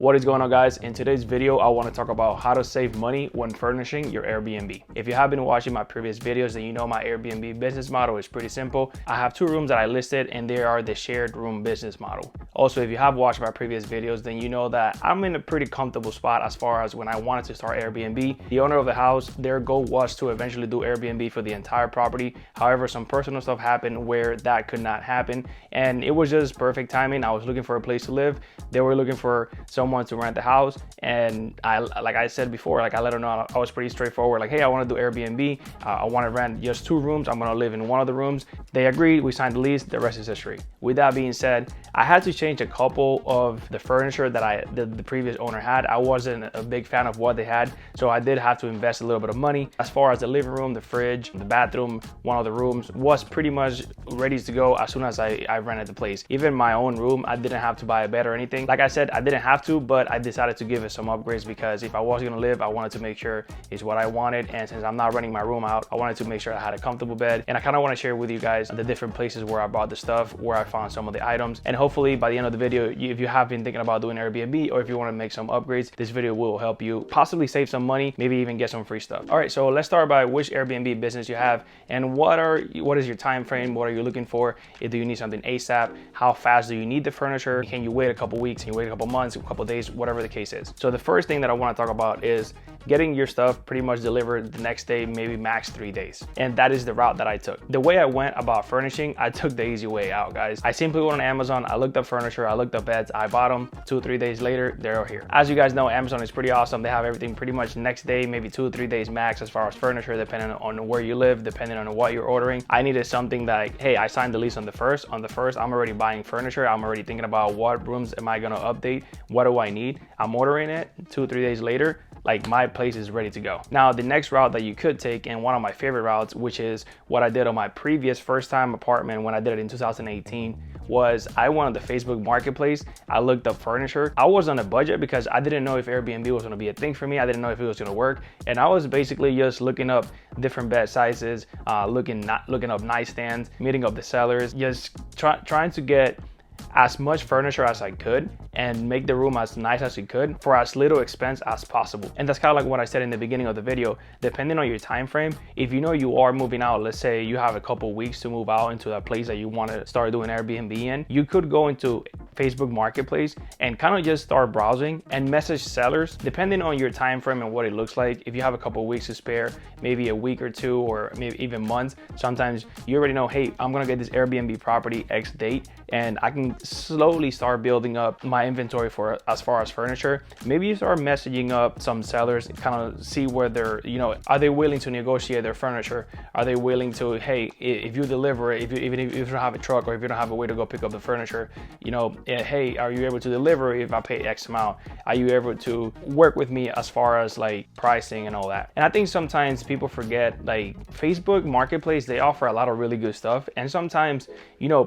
What is going on, guys? In today's video, I want to talk about how to save money when furnishing your Airbnb. If you have been watching my previous videos, then you know my Airbnb business model is pretty simple. I have two rooms that I listed and they are the shared room business model. Also, if you have watched my previous videos, then you know that I'm in a pretty comfortable spot as far as when I wanted to start Airbnb. The owner of the house, their goal was to eventually do Airbnb for the entire property. However, some personal stuff happened where that could not happen, and it was just perfect timing. I was looking for a place to live. They were looking for someone to rent the house, and like I said before, I let them know I was pretty straightforward. Like, hey, I want to do Airbnb. I want to rent just 2 rooms. I'm gonna live in one of the rooms. They agreed. We signed the lease. The rest is history. With that being said, I had to change a couple of the furniture that the previous owner had. I wasn't a big fan of what they had, so I did have to invest a little bit of money. As far as the living room, the fridge, the bathroom, one of the rooms was pretty much ready to go as soon as I rented the place. Even my own room, I didn't have to buy a bed or anything. Like I said, I didn't have to, but I decided to give it some upgrades because if I was gonna live, I wanted to make sure it's what I wanted. And since I'm not renting my room out, I wanted to make sure I had a comfortable bed. And I kind of want to share with you guys the different places where I bought the stuff, where I found some of the items. And hopefully by the end of the video, if you have been thinking about doing Airbnb, or if you want to make some upgrades, this video will help you possibly save some money, maybe even get some free stuff. All right, so let's start by which Airbnb business you have and what is your time frame? What are you looking for? Do you need something ASAP? How fast do you need the furniture? Can you wait a couple weeks? Can you wait a couple months, a couple days, whatever the case is? So the first thing that I want to talk about is getting your stuff pretty much delivered the next day, maybe max 3 days. And that is the route that I took. The way I went about furnishing, I took the easy way out, guys. I simply went on Amazon, I looked up furniture, I looked up beds, I bought them. 2 or 3 days later, they're here. As you guys know, Amazon is pretty awesome. They have everything pretty much next day, maybe 2 or 3 days max as far as furniture, depending on where you live, depending on what you're ordering. I needed something that, hey, I signed the lease on the first. On the first, I'm already buying furniture. I'm already thinking about what rooms am I gonna update? What do I need? I'm ordering it. 2 or 3 days later, like, my place is ready to go. Now, the next route that you could take, and one of my favorite routes, which is what I did on my previous first-time apartment when I did it in 2018, was I went on the Facebook Marketplace. I looked up furniture. I was on a budget because I didn't know if Airbnb was gonna be a thing for me. I didn't know if it was gonna work. And I was basically just looking up different bed sizes, looking up nightstands, meeting up the sellers, just trying to get as much furniture as I could and make the room as nice as it could for as little expense as possible. And that's kind of like what I said in the beginning of the video. Depending on your time frame, if you know you are moving out, let's say you have a couple weeks to move out into that place that you want to start doing Airbnb in, you could go into Facebook Marketplace and kind of just start browsing and message sellers depending on your time frame and what it looks like. If you have a couple weeks to spare, maybe a week or 2, or maybe even months, sometimes you already know, hey, I'm gonna get this Airbnb property X date, and I can slowly start building up my inventory for as far as furniture. Maybe you start messaging up some sellers, kind of see where they're, are they willing to negotiate their furniture? Are they willing to, hey, if you deliver it, even if you don't have a truck, or if you don't have a way to go pick up the furniture, hey, are you able to deliver if I pay X amount? Are you able to work with me as far as like pricing and all that? And I think sometimes people forget, like, Facebook Marketplace, they offer a lot of really good stuff. And sometimes,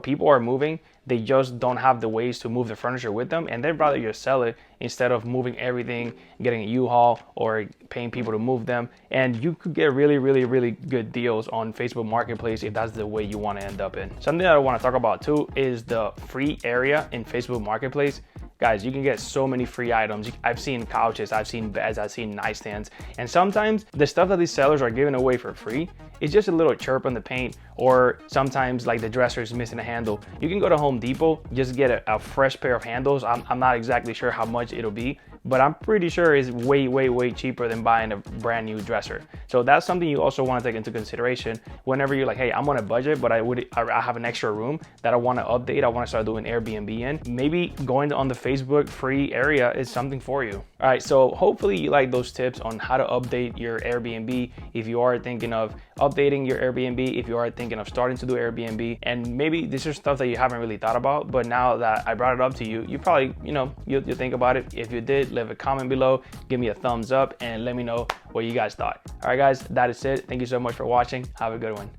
people are moving, they just don't have the ways to move the furniture with them, and they'd rather just sell it instead of moving everything, getting a U-Haul or paying people to move them. And you could get really, really, really good deals on Facebook Marketplace if that's the way you want to end up in. Something that I want to talk about too is the free area in Facebook Marketplace. Guys, you can get so many free items. I've seen couches, I've seen beds, I've seen nightstands. And sometimes the stuff that these sellers are giving away for free is just a little chirp on the paint, or sometimes like the dresser is missing a handle. You can go to Home Depot, just get a fresh pair of handles. I'm not exactly sure how much it'll be, but I'm pretty sure it's way, way, way cheaper than buying a brand new dresser. So that's something you also want to take into consideration whenever you're like, hey, I'm on a budget, but I have an extra room that I want to update. I want to start doing Airbnb in. Maybe going on the Facebook free area is something for you. All right, so hopefully you like those tips on how to update your Airbnb. If you are thinking of updating your Airbnb, if you are thinking of starting to do Airbnb, and maybe this is stuff that you haven't really thought about, but now that I brought it up to you, you probably, you'll think about it. If you did, leave a comment below, give me a thumbs up, and let me know what you guys thought. All right, guys, that is it. Thank you so much for watching. Have a good one.